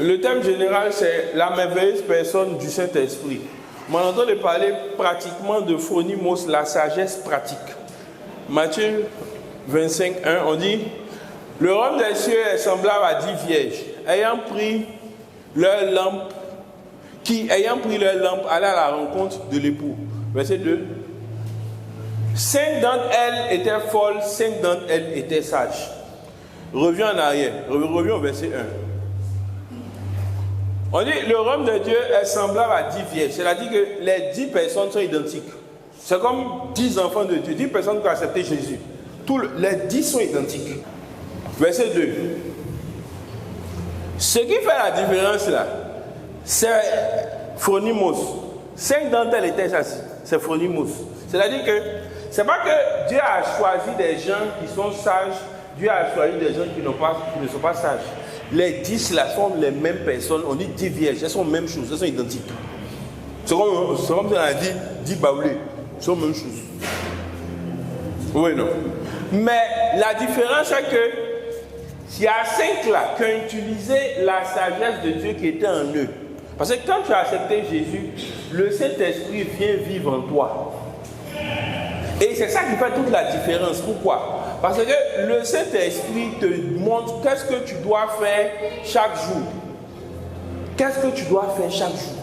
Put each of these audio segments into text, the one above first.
Le thème général, c'est la merveilleuse personne du Saint-Esprit. On entend parler pratiquement de phronimos, la sagesse pratique. Matthieu 25, 1, on dit « Le royaume des cieux est semblable à 10 vierges, ayant pris leur lampe, allaient à la rencontre de l'époux. » Verset 2. 5 d'entre elles étaient folles, 5 d'entre elles étaient sages. Reviens en arrière, reviens au verset 1. On dit le royaume de Dieu est semblable à 10 vierges, c'est-à-dire que les 10 personnes sont identiques. C'est comme 10 enfants de Dieu, 10 personnes qui ont accepté Jésus. Les 10 sont identiques. Verset 2. Ce qui fait la différence là, c'est phronimos. 5 d'entre elles étaient sages, c'est phronimos. C'est-à-dire que c'est pas que Dieu a choisi des gens qui sont sages, Dieu a choisi des gens qui ne sont pas sages. Les 10 là sont les mêmes personnes, on dit 10 vierges, elles sont les mêmes choses, elles sont identiques. C'est comme si on a dit 10 baoulés, elles sont les mêmes choses. Oui, non. Mais la différence c'est que il y a 5 là qui ont utilisé la sagesse de Dieu qui était en eux. Parce que quand tu as accepté Jésus, le Saint-Esprit vient vivre en toi. Et c'est ça qui fait toute la différence. Pourquoi? Parce que le Saint-Esprit te montre qu'est-ce que tu dois faire chaque jour. Qu'est-ce que tu dois faire chaque jour?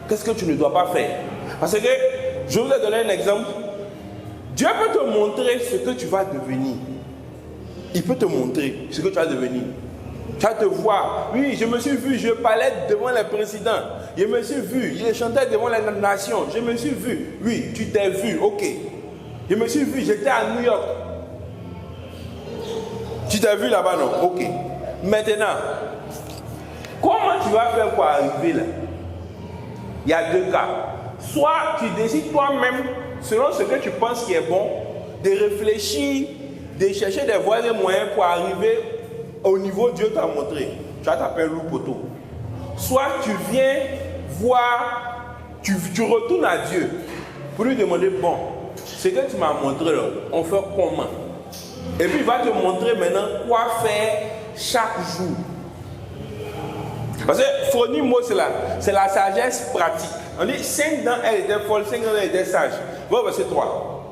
Qu'est-ce que tu ne dois pas faire? Parce que, je vous ai donné un exemple. Dieu peut te montrer ce que tu vas devenir. Il peut te montrer ce que tu vas devenir. Tu vas te voir. Oui, je me suis vu, je parlais devant les présidents. Je me suis vu, je chantais devant les nations. Je me suis vu. Oui, tu t'es vu, ok. Je me suis vu, j'étais à New York. Tu t'es vu là-bas, non? Ok. Maintenant, comment tu vas faire pour arriver là? Il y a 2 cas. Soit tu décides toi-même, selon ce que tu penses qui est bon, de réfléchir, de chercher des voies et des moyens pour arriver au niveau que Dieu t'a montré. Tu vas t'appeler loup poteau. Soit tu viens voir, tu retournes à Dieu pour lui demander, bon, ce que tu m'as montré là, on fait comment? Et puis il va te montrer maintenant quoi faire chaque jour. Parce que phronimos là, c'est la sagesse pratique. On dit 5 d'entre elles étaient folles, 5 d'entre elles étaient sages. Voilà verset 3.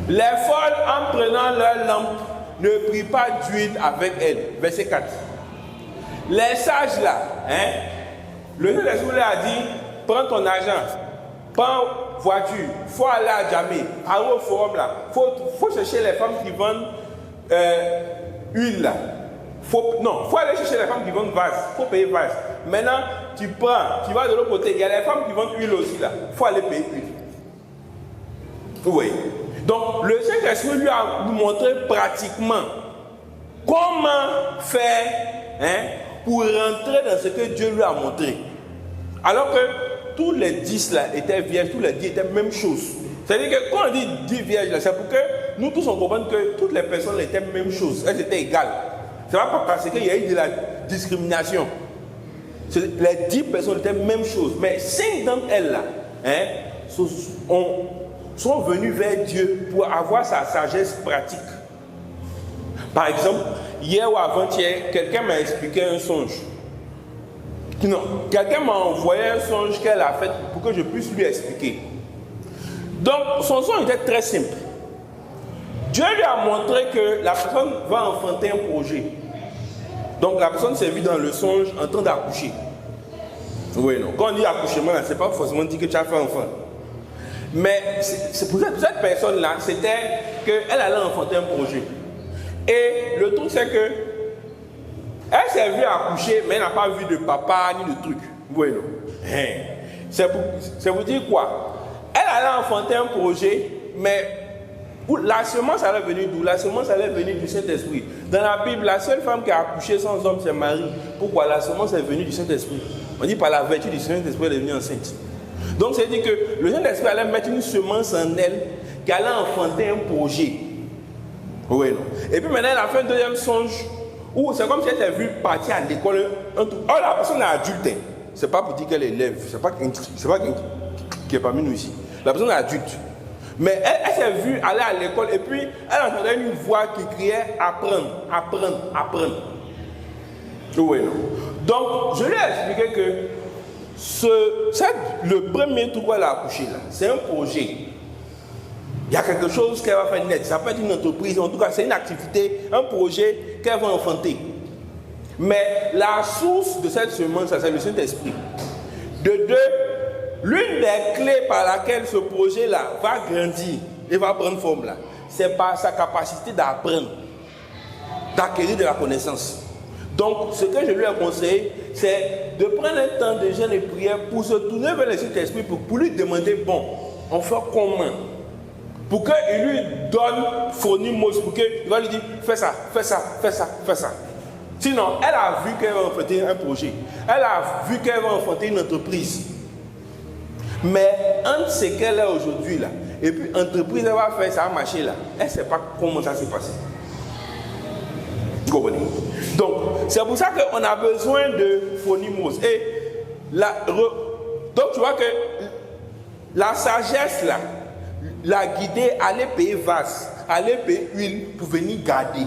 Les folles, en prenant leur lampe, ne prirent pas d'huile avec elles. Verset 4. Les sages là, le Saint-Esprit a dit, prends ton argent, prends voiture, il faut aller à Djamé, aller au forum là, faut chercher les femmes qui vendent huile là. Faut aller chercher les femmes qui vendent vase, il faut payer vase. Maintenant, tu prends, tu vas de l'autre côté, il y a les femmes qui vendent huile aussi là, il faut aller payer huile. Oui. Donc, le Saint-Esprit lui a montré pratiquement comment faire pour rentrer dans ce que Dieu lui a montré. Alors que tous les 10 là étaient vierges, tous les 10 étaient la même chose. C'est-à-dire que quand on dit 10 vierges, c'est pour que nous tous on comprenne que toutes les personnes étaient la même chose, elles étaient égales. Ce n'est pas parce qu'il y a eu de la discrimination. Les 10 personnes étaient la même chose, mais 5 d'entre elles là, sont venus vers Dieu pour avoir sa sagesse pratique. Par exemple, hier ou avant-hier, quelqu'un m'a expliqué un songe. Non, quelqu'un m'a envoyé un songe qu'elle a fait pour que je puisse lui expliquer. Donc, son songe était très simple. Dieu lui a montré que la personne va enfanter un projet. Donc, la personne s'est vue dans le songe en train d'accoucher. Oui, non. Quand on dit accouchement, ce n'est pas forcément dit que tu as fait enfant. Mais c'est pour cette personne-là, c'était qu'elle allait enfanter un projet. Et le truc, c'est que elle s'est vue accoucher, mais elle n'a pas vu de papa ni de truc. Oui, non. C'est pour dire quoi? Elle allait enfanter un projet, mais la semence allait venir d'où? La semence allait venir du Saint-Esprit. Dans la Bible, la seule femme qui a accouché sans homme, c'est Marie. Pourquoi? La semence est venue du Saint-Esprit. On dit par la vertu du Saint-Esprit, elle est venue enceinte. Donc, c'est dire que le Saint-Esprit allait mettre une semence en elle qui allait enfanter un projet. Oui, non. Et puis maintenant, elle a fait un deuxième songe où c'est comme si elle était vue partir à l'école. Oh, la personne est adulte. C'est pas pour dire qu'elle est élève. C'est pas qui est parmi nous ici. La personne est adulte. Mais elle s'est vue aller à l'école et puis elle entendait une voix qui criait apprendre, apprendre, apprendre. Oui, non. Donc, je lui ai expliqué que le premier truc qu'elle a accouché là, c'est un projet. Il y a quelque chose qu'elle va faire net. Ça peut être une entreprise, en tout cas, c'est une activité, un projet qu'elle va enfanter. Mais la source de cette semence, c'est le Saint-Esprit. De deux, l'une des clés par laquelle ce projet-là va grandir et va prendre forme là, c'est par sa capacité d'apprendre, d'acquérir de la connaissance. Donc, ce que je lui ai conseillé, c'est de prendre un temps de jeûne et prière pour se tourner vers le Saint-Esprit pour lui demander, bon, on fait comment? Pour qu'il lui donne phronimos, pour qu'il va lui dire, fais ça, fais ça, fais ça, fais ça. Sinon, elle a vu qu'elle va enfanter un projet. Elle a vu qu'elle va enfanter une entreprise. Mais entre ce qu'elle est aujourd'hui là, et puis entreprise, elle va faire, ça va marcher là. Elle ne sait pas comment ça s'est passé. Vous comprenez? Donc, c'est pour ça qu'on a besoin de phronimos. Et donc, tu vois que la sagesse là, l'a guidée à aller payer vase, à aller payer huile pour venir garder.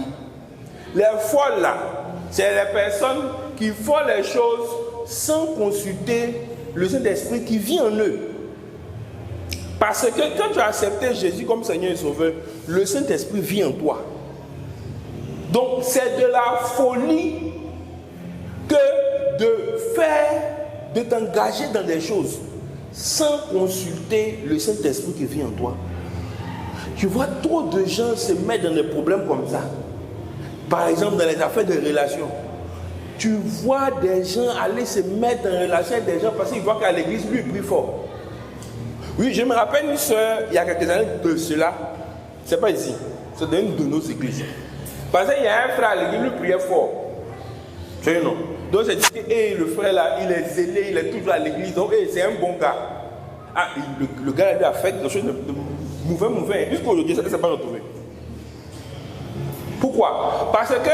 Les folles là, c'est les personnes qui font les choses sans consulter le Saint-Esprit qui vit en eux. Parce que quand tu as accepté Jésus comme Seigneur et Sauveur, le Saint-Esprit vit en toi. Donc c'est de la folie que de t'engager dans des choses sans consulter le Saint-Esprit qui vit en toi. Tu vois trop de gens se mettre dans des problèmes comme ça. Par exemple, dans les affaires de relations. Tu vois des gens aller se mettre en relation avec des gens parce qu'ils voient qu'à l'église, lui, il prie fort. Oui, je me rappelle une soeur, il y a quelques années de cela, c'est pas ici, c'est dans une de nos églises. Parce qu'il y a un frère à l'église, lui priait fort. Tu sais, non? Donc, c'est dit que le frère là, il est zélé, il est toujours à l'église, donc c'est un bon gars. Ah, le gars lui a fait quelque chose de mauvais. Jusqu'à aujourd'hui, ça ne s'est pas retrouvé. Pourquoi? Parce que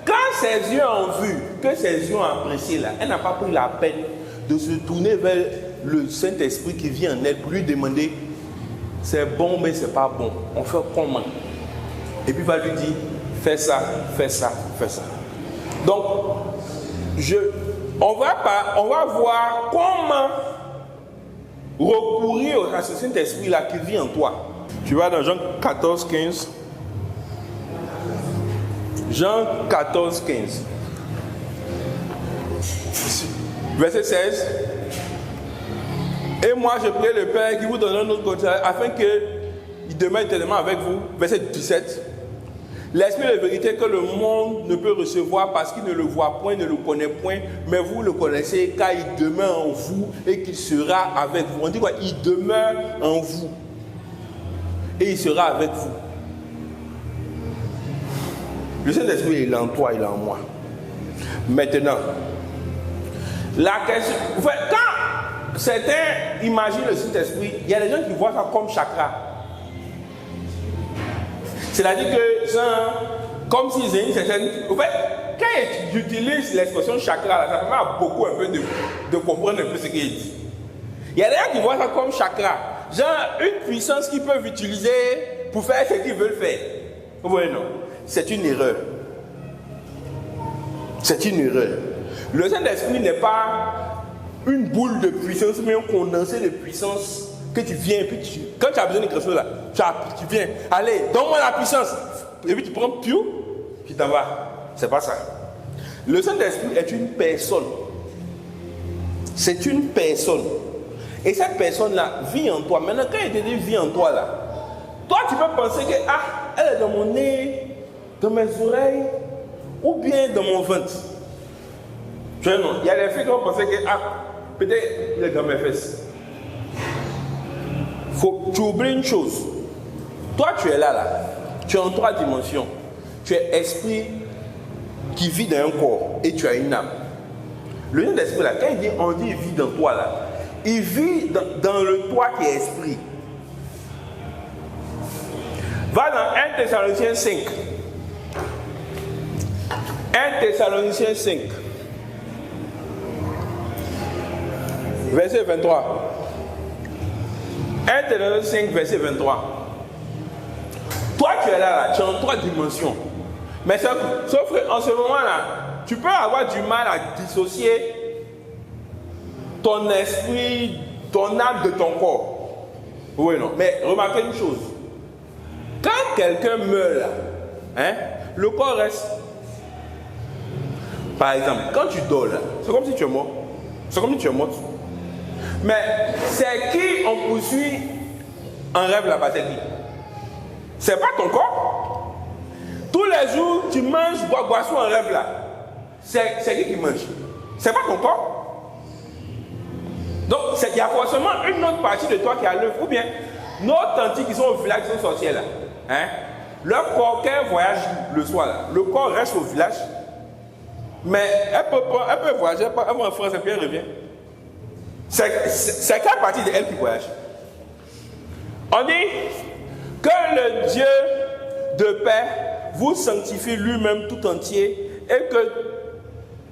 quand ses yeux ont vu, que ses yeux ont apprécié là, elle n'a pas pris la peine de se tourner vers le Saint-Esprit qui vient en elle pour lui demander c'est bon mais c'est pas bon, on fait comment? Et puis il va lui dire fais ça, fais ça, fais ça. Donc on va voir comment recourir à ce Saint-Esprit là qui vit en toi. Tu vas dans Jean 14, 15. Jean 14, 15. Verset 16. Et moi je prie le Père qui vous donne un autre conseil afin qu'il demeure éternellement avec vous. Verset 17. L'esprit de vérité que le monde ne peut recevoir parce qu'il ne le voit point, ne le connaît point, mais vous le connaissez car il demeure en vous et qu'il sera avec vous. On dit quoi? Il demeure en vous et il sera avec vous. Le Saint-Esprit, il est en toi, il est en moi. Maintenant, la question, en fait, quand certains imaginent le Saint-Esprit, il y a des gens qui voient ça comme chakra. C'est-à-dire que, genre, comme s'ils avaient une certaine... En fait, quand j'utilise l'expression chakra, ça permet à beaucoup un peu de comprendre un peu ce qu'il dit. Il y a des gens qui voient ça comme chakra. Genre, une puissance qu'ils peuvent utiliser pour faire ce qu'ils veulent faire. Vous voyez, non? C'est une erreur. C'est une erreur. Le Saint-Esprit n'est pas une boule de puissance, mais un condensé de puissance que tu viens, et puis quand tu as besoin de quelque chose là, tu viens, allez, donne-moi la puissance. Et puis tu prends, puis t'en vas. C'est pas ça. Le Saint-Esprit est une personne. C'est une personne. Et cette personne-là vit en toi. Maintenant, quand il te dit vit en toi là, toi tu peux penser que, elle est dans mon nez, dans mes oreilles, ou bien dans mon ventre. Tu vois, non? Il y a des filles qui vont penser que, peut-être il est dans mes fesses. Tu oublies une chose. Toi, tu es là. Tu es en 3 dimensions. Tu es esprit qui vit dans un corps et tu as une âme. Le nom d'esprit là, quand on dit il vit dans toi là, il vit dans le toi qui est esprit. Va dans 1 Thessaloniciens 5. 1 Thessaloniciens 5. Verset 23. 1 Thessaloniciens 5, verset 23. Toi, tu es là, tu es en 3 dimensions. Mais sauf qu'en ce moment-là, tu peux avoir du mal à dissocier ton esprit, ton âme de ton corps. Oui, non. Mais remarquez une chose. Quand quelqu'un meurt là, hein, le corps reste. Par exemple, quand tu dors là, c'est comme si tu es mort. C'est comme si tu es mort. Mais c'est qui on poursuit en rêve là-bas, c'est qui? C'est pas ton corps. Tous les jours, tu manges boisson en rêve là. C'est qui mange? C'est pas ton corps. Donc, il y a forcément une autre partie de toi qui est à l'œuvre. Ou bien, nos tantis qui sont au village, qui sont sorcières là, hein, leur corps, quand elle voyage le soir là, le corps reste au village, mais elle peut voyager, elle va en France et puis elle revient. C'est quelle partie d'elle qui voyage? On dit que le Dieu de paix vous sanctifie lui-même tout entier et que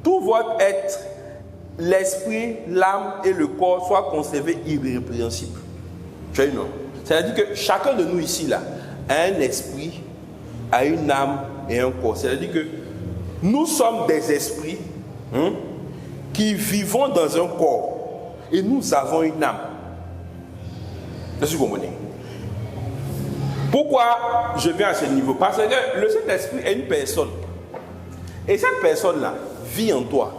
tout votre être, l'esprit, l'âme et le corps soient conservés irrépréhensibles. Tu as une nom. C'est-à-dire que chacun de nous ici là a un esprit, a une âme et un corps. C'est-à-dire que nous sommes des esprits qui vivons dans un corps et nous avons une âme. Est-ce que vous comprenez? Pourquoi je viens à ce niveau? Parce que le Saint-Esprit est une personne. Et cette personne-là vit en toi.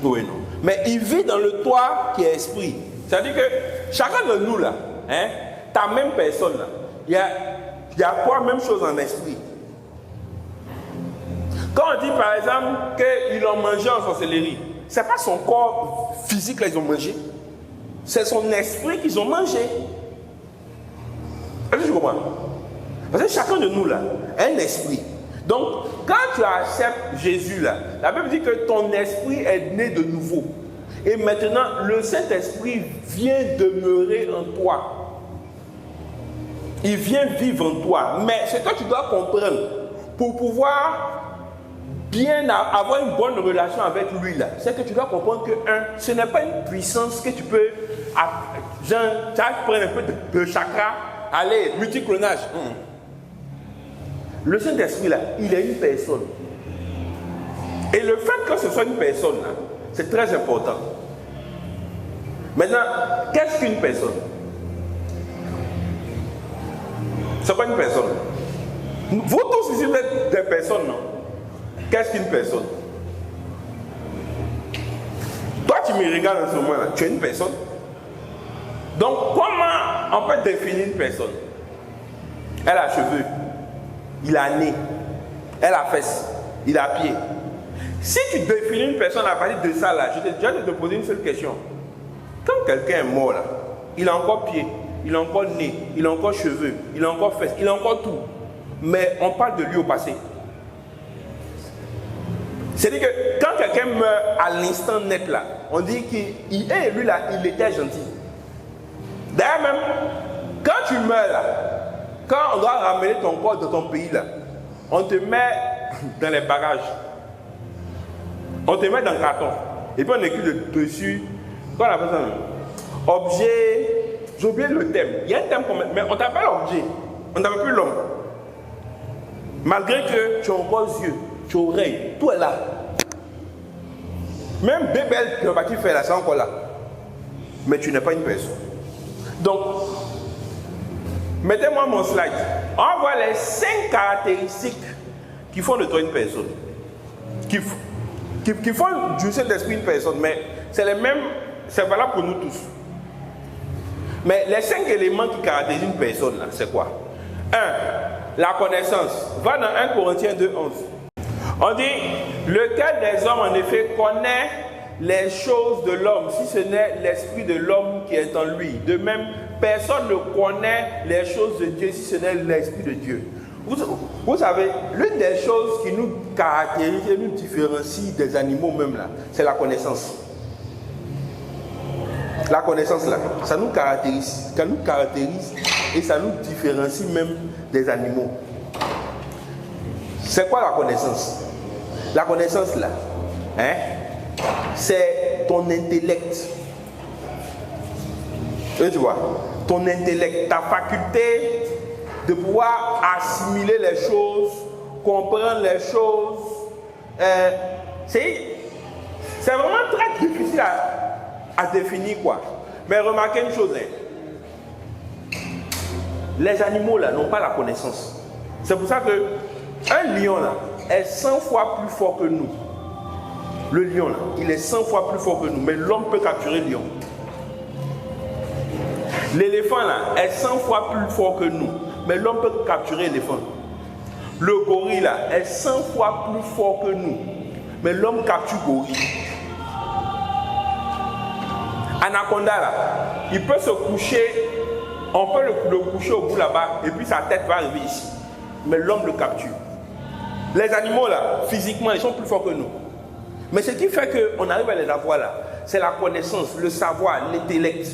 Oui, non. Mais il vit dans le toi qui est esprit. C'est-à-dire que chacun de nous, là, hein, ta même personne, là, il y a quoi même chose en esprit. Quand on dit, par exemple, qu'ils ont mangé en sorcellerie, ce n'est pas son corps physique qu'ils ont mangé. C'est son esprit qu'ils ont mangé. Est-ce que tu comprends? Parce que chacun de nous, là, a un esprit. Donc, quand tu acceptes Jésus, là, la Bible dit que ton esprit est né de nouveau. Et maintenant, le Saint-Esprit vient demeurer en toi. Il vient vivre en toi. Mais ce que tu dois comprendre, pour pouvoir bien avoir une bonne relation avec lui, là, c'est que tu dois comprendre que, ce n'est pas une puissance que tu peux, genre, tu vas prendre un peu de chakra, allez, multiclonage. Le Saint-Esprit, là, il est une personne. Et le fait que ce soit une personne, là, c'est très important. Maintenant, qu'est-ce qu'une personne? C'est quoi une personne? Vous tous ici, vous êtes des personnes, non? Qu'est-ce qu'une personne? Toi, tu me regardes en ce moment-là, tu es une personne. Donc, comment on peut définir une personne? Elle a cheveux, il a nez, elle a fesses, il a pied. Si tu définis une personne à partir de ça, là, je vais te poser une seule question. Quand quelqu'un est mort, là, il a encore pied, il a encore nez, il a encore cheveux, il a encore fesses, il a encore tout. Mais on parle de lui au passé. C'est-à-dire que quand quelqu'un meurt à l'instant net là, on dit qu'il est lui là, il était gentil. D'ailleurs même, quand tu meurs là, quand on doit ramener ton corps de ton pays là, on te met dans les bagages. On te met dans le carton. Et puis on écrit dessus, quoi on appelle ça? Objet, j'ai oublié le thème. Il y a un thème, mais on t'appelle objet. On t'appelle plus l'homme. Malgré que tu as encore yeux, tu as oreilles, tout est là. Même bébé que tu fais là, c'est encore là. Mais tu n'es pas une personne. Donc, mettez-moi mon slide. On voit les 5 caractéristiques qui font de toi une personne. Qui font du Saint-Esprit une personne. Mais c'est les mêmes, c'est valable pour nous tous. Mais les 5 éléments qui caractérisent une personne, là, c'est quoi? 1. La connaissance. Va dans 1 Corinthiens 2, 11. On dit, lequel des hommes en effet connaît les choses de l'homme, si ce n'est l'esprit de l'homme qui est en lui. De même, personne ne connaît les choses de Dieu si ce n'est l'esprit de Dieu. Vous savez, l'une des choses qui nous caractérise et nous différencie des animaux même là, c'est la connaissance. La connaissance là, ça nous caractérise et ça nous différencie même des animaux. C'est quoi la connaissance? La connaissance là, hein, c'est ton intellect. Et tu vois, ton intellect, ta faculté de pouvoir assimiler les choses, comprendre les choses c'est vraiment très difficile à définir quoi. Mais remarquez une chose, les animaux là n'ont pas la connaissance. C'est pour ça que un lion là est 100 fois plus fort que nous. Le lion là, il est 100 fois plus fort que nous, mais l'homme peut capturer le lion. L'éléphant là est 100 fois plus fort que nous, mais l'homme peut capturer l'éléphant. Le gorille là est 100 fois plus fort que nous, mais l'homme capture gorille. Anaconda là, il peut se coucher, on peut le coucher au bout là-bas, et puis sa tête va arriver ici, mais l'homme le capture. Les animaux là, physiquement, ils sont plus forts que nous. Mais ce qui fait qu'on arrive à les avoir là, c'est la connaissance, le savoir, l'intellect.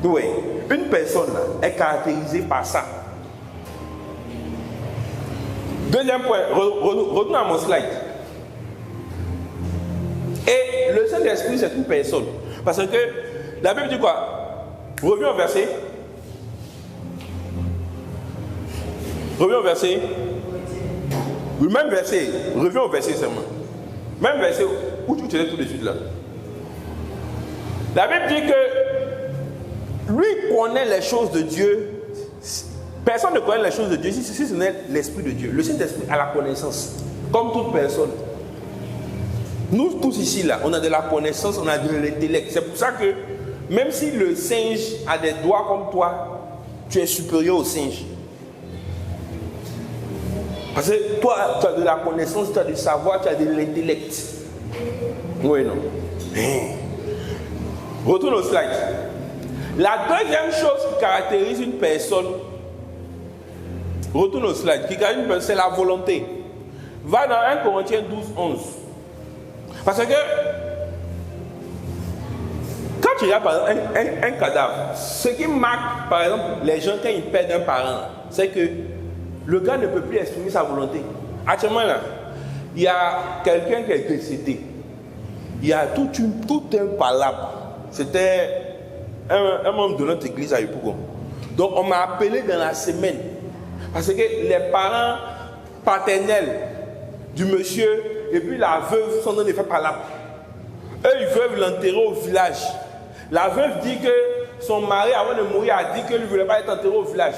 Oui, une personne là, est caractérisée par ça. Deuxième point, retournons à mon slide. Et le Saint-Esprit, c'est une personne. Parce que la Bible dit quoi? Reviens au verset. Reviens au verset. Oui, même verset. Reviens au verset seulement. Même verset où tu es tout de suite là. La Bible dit que lui connaît les choses de Dieu. Personne ne connaît les choses de Dieu si ce n'est l'Esprit de Dieu. Le Saint-Esprit a la connaissance, comme toute personne. Nous tous ici, là, on a de la connaissance, on a de l'intellect. C'est pour ça que même si le singe a des doigts comme toi, tu es supérieur au singe. Parce que toi, tu as de la connaissance, tu as du savoir, tu as de l'intellect. Oui, non. Retourne au slide. La deuxième chose qui caractérise une personne, retourne au slide, qui caractérise une personne, c'est la volonté. Va dans 1 Corinthiens 12, 11. Parce que quand tu regardes par exemple un cadavre, ce qui marque par exemple les gens quand ils perdent un parent, c'est que le gars ne peut plus exprimer sa volonté. Actuellement là, il y a quelqu'un qui est décédé. Il y a tout un palabre. C'était un membre de notre église à Yopougon. Donc on m'a appelé dans la semaine. Parce que les parents paternels du monsieur et puis la veuve sont en train de faire palabre. Eux, ils veulent l'enterrer au village. La veuve dit que son mari, avant de mourir, a dit qu'il ne voulait pas être enterré au village.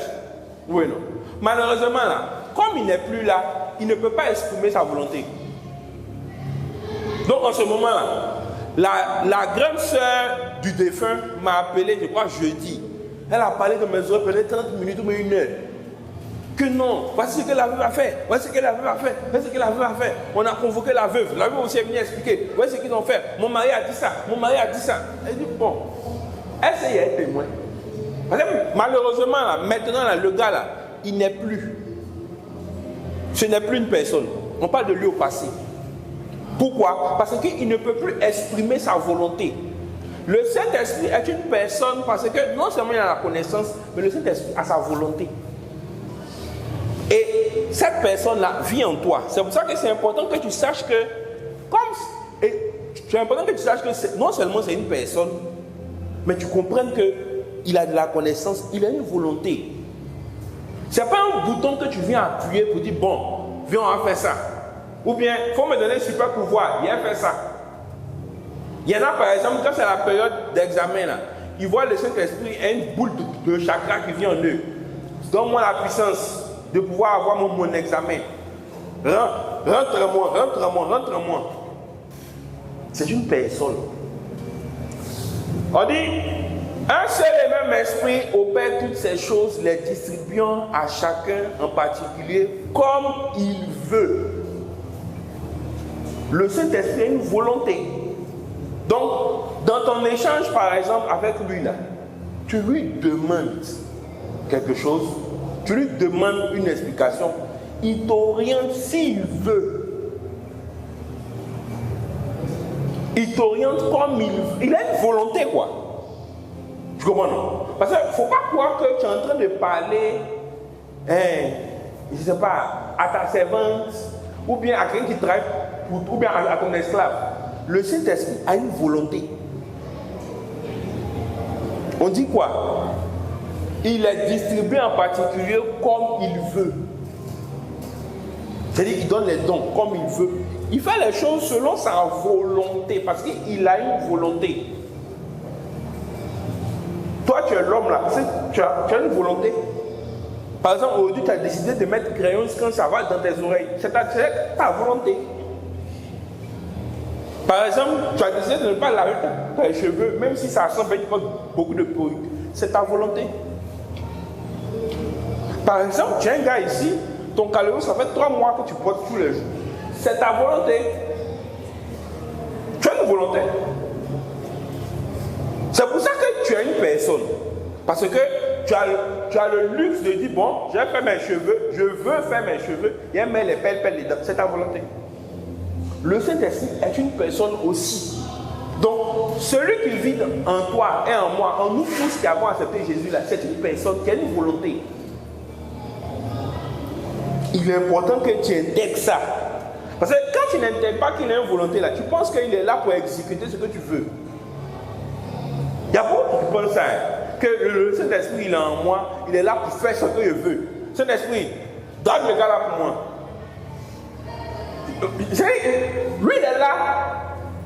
Oui, non. Malheureusement, là, comme il n'est plus là, il ne peut pas exprimer sa volonté. Donc, en ce moment-là, la grande sœur du défunt m'a appelé, je crois, jeudi. Elle a parlé de mes oreilles peut-être 30 minutes ou 1 heure. Que non, voici ce que la veuve a fait, voici ce que la veuve a fait, voici ce que la veuve a fait. On a convoqué la veuve aussi est venue expliquer, voici ce qu'ils ont fait. Mon mari a dit ça, mon mari a dit ça. Elle dit, bon, essayez d'être témoin. Parce que malheureusement, là, maintenant, là, le gars, là, il n'est plus. Ce n'est plus une personne. On parle de lui au passé. Pourquoi? Parce qu'il ne peut plus exprimer sa volonté. Le Saint-Esprit est une personne parce que non seulement il a la connaissance, mais le Saint-Esprit a sa volonté. Et cette personne-là vit en toi. C'est pour ça que c'est important que tu saches que, c'est important que tu saches que non seulement c'est une personne, mais tu comprennes qu'il a de la connaissance, il a une volonté. Ce n'est pas un bouton que tu viens appuyer pour dire, bon, viens, on va faire ça. Ou bien, il faut me donner un super pouvoir, viens faire ça. Il y en a par exemple, quand c'est la période d'examen, là, ils voient le Saint-Esprit et une boule de chakra qui vient en eux. Donne-moi la puissance de pouvoir avoir mon examen. Rentre-moi. C'est une personne. On dit, un seul et même esprit opère toutes ces choses, les distribuant à chacun en particulier comme il veut. Le Saint-Esprit a une volonté. Donc, dans ton échange, par exemple, avec lui, là, tu lui demandes quelque chose, tu lui demandes une explication, il t'oriente s'il veut. Il t'oriente comme il veut. Il a une volonté, quoi. Tu comprends, non? Parce qu'il ne faut pas croire que tu es en train de parler, je ne sais pas, à ta servante, ou bien à quelqu'un qui travaille, ou bien à ton esclave. Le Saint-Esprit a une volonté. On dit quoi? Il est distribué en particulier comme il veut. C'est-à-dire qu'il donne les dons comme il veut. Il fait les choses selon sa volonté, parce qu'il a une volonté. Toi, tu es l'homme là, tu as une volonté. Par exemple, aujourd'hui, tu as décidé de mettre crayon quand ça va dans tes oreilles. C'est ta volonté. Par exemple, tu as décidé de ne pas laver tes cheveux, même si ça ressemble à beaucoup de produits. C'est ta volonté. Par exemple, tu es un gars ici, ton calorie, ça fait 3 mois que tu portes tous les jours. C'est ta volonté. Tu as une volonté. C'est pour ça que tu as une personne. Parce que tu as le luxe de dire, bon, je vais faire mes cheveux, je veux faire mes cheveux, et mettre les pelles dedans. C'est ta volonté. Le Saint-Esprit est une personne aussi. Donc, celui qui vit en toi et en moi, en nous tous qui avons accepté Jésus là, c'est une personne qui a une volonté. Il est important que tu intègres ça. Parce que quand tu n'intègres pas qu'il a une volonté là, tu penses qu'il est là pour exécuter ce que tu veux. Il y a beaucoup qui pensent ça, que le Saint-Esprit il est en moi, il est là pour faire ce que je veux. Saint-Esprit, donne le gars là pour moi. Lui il est là.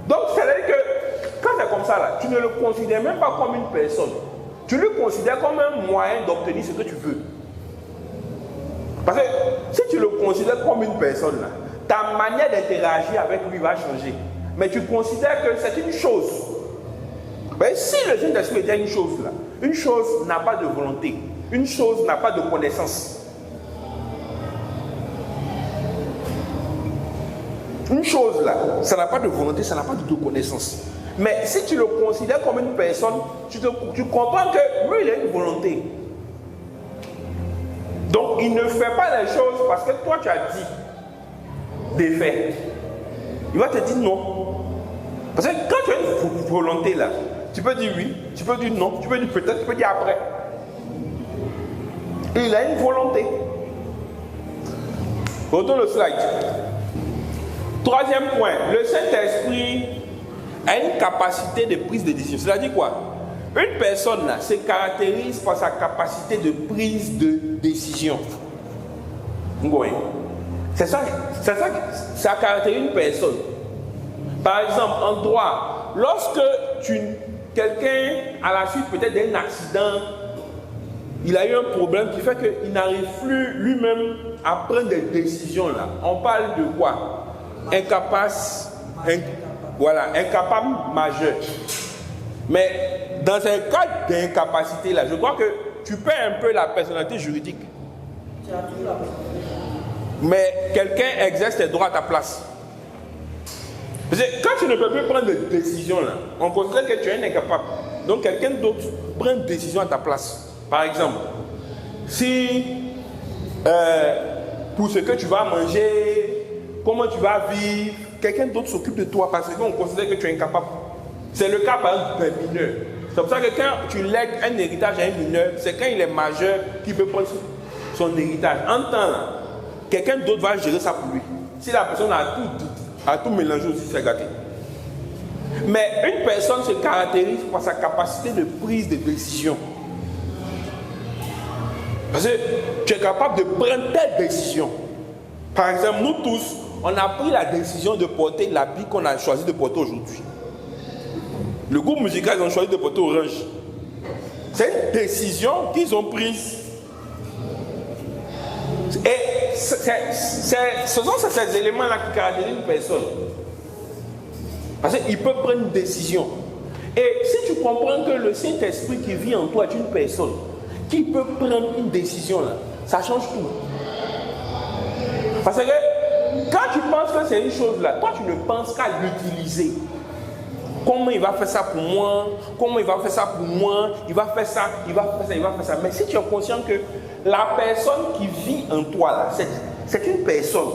Donc ça veut dire que quand c'est comme ça là, tu ne le considères même pas comme une personne. Tu le considères comme un moyen d'obtenir ce que tu veux. Parce que si tu le considères comme une personne là, ta manière d'interagir avec lui va changer. Mais tu considères que c'est une chose. Mais si le Saint-Esprit était une chose là, une chose n'a pas de volonté, une chose n'a pas de connaissance. Une chose là, ça n'a pas de volonté, ça n'a pas de connaissance. Mais si tu le considères comme une personne, tu comprends que lui il a une volonté. Donc il ne fait pas les choses parce que toi tu as dit de faire. Il va te dire non. Parce que quand tu as une volonté là, tu peux dire oui, tu peux dire non, tu peux dire peut-être, tu peux dire après. Et il a une volonté. Retourne le slide. Troisième point, le Saint-Esprit a une capacité de prise de décision. C'est-à-dire quoi? Une personne là, se caractérise par sa capacité de prise de décision. C'est ça caractérise une personne. Par exemple, en droit, lorsque quelqu'un, à la suite peut-être d'un accident, il a eu un problème qui fait qu'il n'arrive plus lui-même à prendre des décisions là. On parle de quoi? Incapable majeur. Mais dans un cas d'incapacité là, je crois que tu perds un peu la personnalité juridique. Mais quelqu'un exerce tes droits à ta place. Parce que quand tu ne peux plus prendre de décision là, on considère que tu es un incapable. Donc quelqu'un d'autre prend une décision à ta place. Par exemple, si pour ce que tu vas manger, comment tu vas vivre, quelqu'un d'autre s'occupe de toi parce qu'on considère que tu es incapable. C'est le cas par exemple d'un mineur. C'est pour ça que quand tu lègues un héritage à un mineur, c'est quand il est majeur qu'il peut prendre son héritage. En temps là, quelqu'un d'autre va gérer ça pour lui. Si la personne a tout mélangé aussi, c'est gâté. Mais une personne se caractérise par sa capacité de prise de décision. Parce que tu es capable de prendre telle décision. Par exemple, nous tous, on a pris la décision de porter l'habit qu'on a choisi de porter aujourd'hui. Le groupe musical, ils ont choisi de porter orange. C'est une décision qu'ils ont prise. Et ce sont ces éléments-là qui caractérisent une personne. Parce qu'il peut prendre une décision. Et si tu comprends que le Saint-Esprit qui vit en toi est une personne qui peut prendre une décision, là, ça change tout. Parce que quand tu penses que c'est une chose là, toi tu ne penses qu'à l'utiliser. Comment il va faire ça pour moi? Comment il va faire ça pour moi? Il va faire ça, il va faire ça, il va faire ça. Mais si tu es conscient que la personne qui vit en toi là, c'est une personne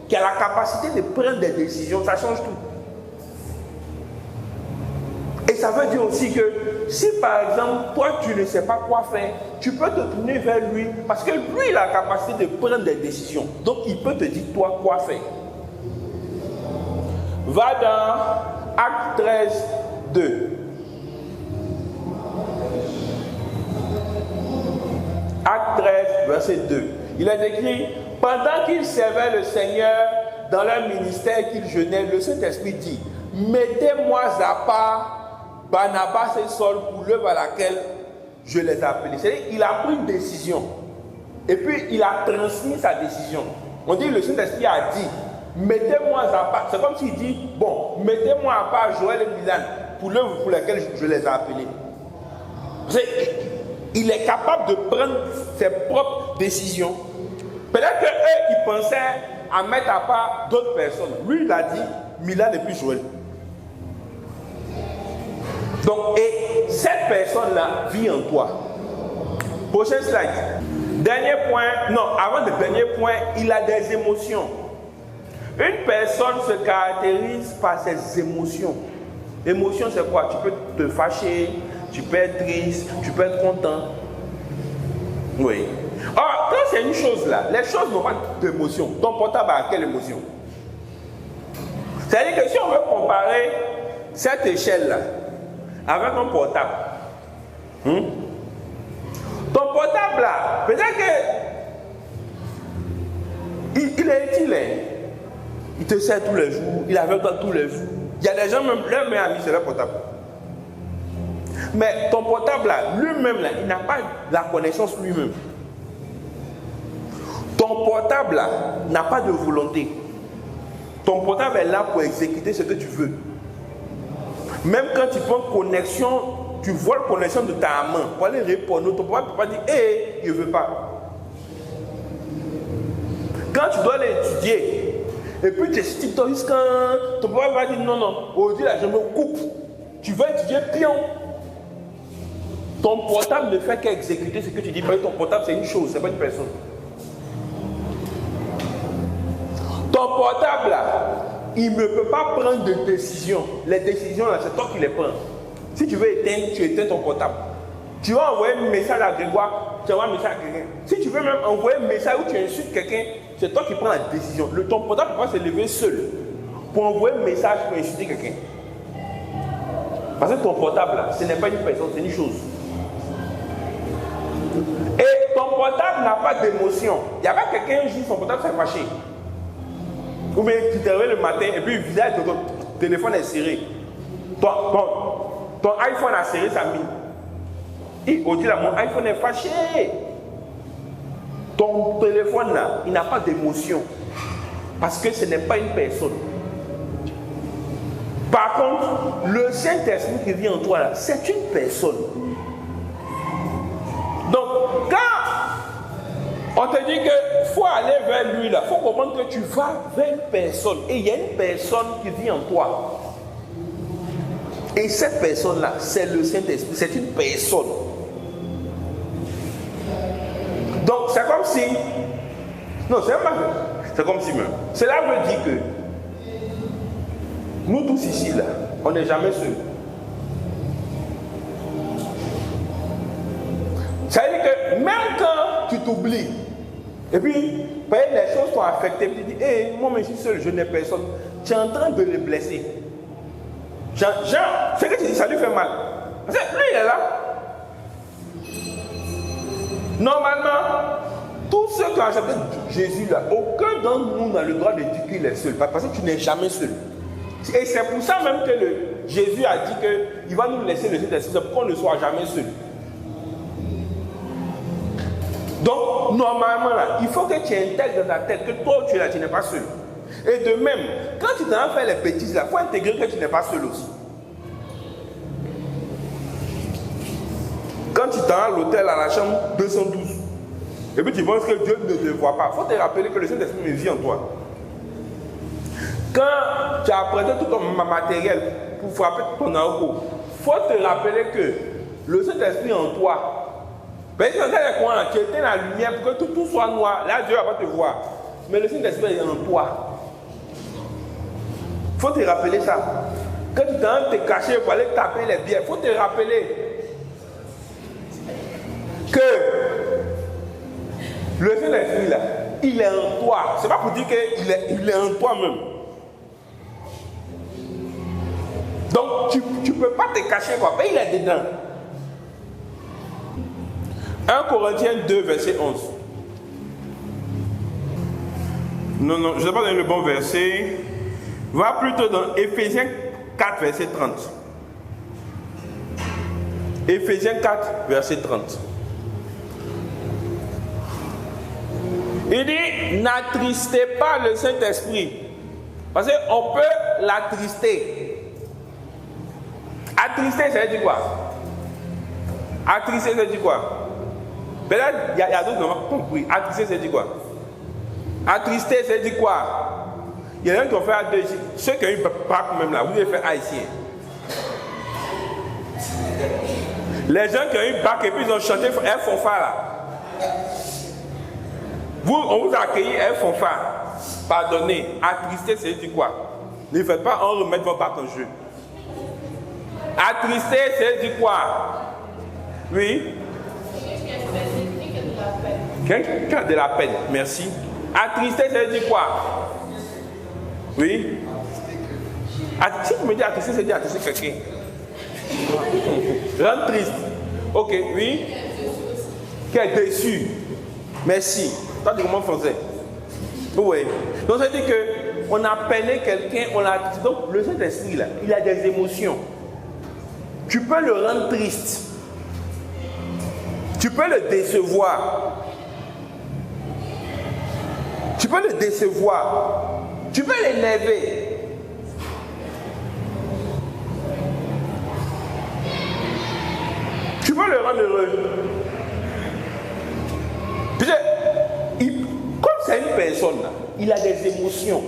qui a la capacité de prendre des décisions, ça change tout. Et ça veut dire aussi que si par exemple, toi tu ne sais pas quoi faire, tu peux te tourner vers lui parce que lui il a la capacité de prendre des décisions. Donc il peut te dire toi quoi faire. Va dans Acte 13, 2. Acte 13, verset 2. Il est écrit, pendant qu'ils servaient le Seigneur dans leur ministère, qu'ils jeûnaient, le Saint-Esprit dit, mettez-moi à part Barnabas et Saul pour l'œuvre à laquelle je les ai appelés. C'est-à-dire qu'il a pris une décision. Et puis il a transmis sa décision. On dit, le Saint-Esprit a dit, mettez-moi à part. C'est comme s'il dit, bon, mettez-moi à part Joël et Milan pour l'œuvre pour laquelle je les ai appelés. Il est capable de prendre ses propres décisions. Peut-être qu'eux, ils pensaient à mettre à part d'autres personnes. Lui, il a dit, Milan et puis Joël. Donc, et cette personne-là vit en toi. Prochain slide. Dernier point, non, avant le dernier point, il a des émotions. Une personne se caractérise par ses émotions. Émotion, c'est quoi? Tu peux te fâcher, tu peux être triste, tu peux être content. Oui. Or, quand c'est une chose là, les choses n'ont pas d'émotion. Ton portable a quelle émotion? C'est-à-dire que si on veut comparer cette échelle-là avec un portable, ton portable là, peut-être que il est utile. Il te sert tous les jours, il est avec toi tous les jours. Il y a des gens, même leur meilleur ami, c'est leur portable. Mais ton portable là, lui-même là, il n'a pas la connaissance lui-même. Ton portable là n'a pas de volonté. Ton portable est là pour exécuter ce que tu veux. Même quand tu prends connexion, tu voles connexion de ta main pour aller répondre, ton portable ne peut pas dire, hé, je ne veux pas. Quand tu dois aller étudier, et puis tu es TikTok jusqu'à ton portable va dire, non, non, aujourd'hui là, je me coupe. Tu vas étudier pion. Ton portable ne fait qu'exécuter ce que tu dis. Parce que ton portable, c'est une chose, ce n'est pas une personne. Ton portable, là, il ne peut pas prendre de décision. Les décisions, là, c'est toi qui les prends. Si tu veux éteindre, tu éteins ton portable. Tu vas envoyer un message à Grégoire, tu envoies un message à quelqu'un. Si tu veux même envoyer un message où tu insultes quelqu'un, c'est toi qui prends la décision. Ton portable ne peut pas se lever seul pour envoyer un message pour insulter quelqu'un. Parce que ton portable, là, ce n'est pas une personne, c'est une chose. Et ton portable n'a pas d'émotion. Il y avait quelqu'un qui dit son portable s'est fâché. Ou bien tu te réveilles le matin et puis le visage de ton téléphone est serré. Ton iPhone a serré sa mine. Et on dit là, mon iPhone est fâché. Ton téléphone là, il n'a pas d'émotion. Parce que ce n'est pas une personne. Par contre, le Saint-Esprit qui vit en toi là, c'est une personne. Donc, quand on te dit qu'il faut aller vers lui là, il faut comprendre que tu vas vers une personne. Et il y a une personne qui vit en toi. Et cette personne-là, c'est le Saint-Esprit, c'est une personne. Donc, c'est comme si... Non, c'est comme si même. Cela veut dire que nous tous ici, là, on n'est jamais seuls. Ça veut dire que même quand tu t'oublies, et puis les choses t'ont affecté, tu dis, hey, moi je suis seul, je n'ai personne. Tu es en train de les blesser. Jean, ce que tu dis, ça lui fait mal. Parce que lui, il est là. Normalement, tous ceux qui ont accepté Jésus là, aucun d'entre nous n'a le droit de dire qu'il est seul. Parce que tu n'es jamais seul. Et c'est pour ça même que Jésus a dit qu'il va nous laisser le Saint-Esprit pour qu'on ne soit jamais seul. Donc, normalement, là, il faut que tu intègres dans ta tête que toi, tu es là, tu n'es pas seul. Et de même, quand tu t'en fais les bêtises, il faut intégrer que tu n'es pas seul aussi. Quand tu t'en vas à l'hôtel, à la chambre 212, et puis tu penses que Dieu ne te voit pas, il faut te rappeler que le Saint-Esprit vit en toi. Quand tu as apprêté tout ton matériel pour frapper ton arbre, il faut te rappeler que le Saint-Esprit en toi. Parce que quand tu éteins la lumière pour que tout soit noir, là Dieu ne va pas te voir. Mais le Saint-Esprit est en toi. Il faut te rappeler ça. Quand tu t'en te cacher pour aller taper les bières, il faut te rappeler que le Saint-Esprit là, il est en toi. Ce n'est pas pour dire qu'il est en toi-même. Donc tu ne peux pas te cacher quoi, mais il est dedans. 1 Corinthiens 2, verset 11. Non, je ne sais pas donner le bon verset. Va plutôt dans Éphésiens 4, verset 30. Éphésiens 4, verset 30. Il dit, n'attristez pas le Saint-Esprit. Parce qu'on peut l'attrister. Attrister, ça veut dire quoi? Attrister, ça veut dire quoi? Peut-être il y a d'autres qui n'ont pas compris. Attrister, ça veut dire quoi? Attrister, ça veut dire quoi? Il y en a qui ont fait A2 ici. Ceux qui ont eu bac même là, vous devez faire haïtien. Les gens qui ont eu bac et puis ils ont chanté un fanfare là. Vous, on vous a accueilli un fanfare. Pardonnez. Attrister, ça veut dire quoi? Ne faites pas en remettre vos bacs en jeu. Attrister, ça veut dire quoi? Oui? Quelqu'un qui a de la peine. Merci. Attrister, ça veut dire quoi? Oui? Si tu me dis attrister, ça veut dire attrister quelqu'un. Rendre triste. Ok, oui? Qui est déçu. Merci. Toi, tu comprends français? Oui. Donc, ça veut dire qu'on a peiné quelqu'un, on l'a attristé. Donc, le Saint-Esprit, là, il a des émotions. Tu peux le rendre triste. Tu peux le décevoir. Tu peux le décevoir. Tu peux l'énerver. Tu peux le rendre heureux. Comme c'est une personne, là, il a des émotions.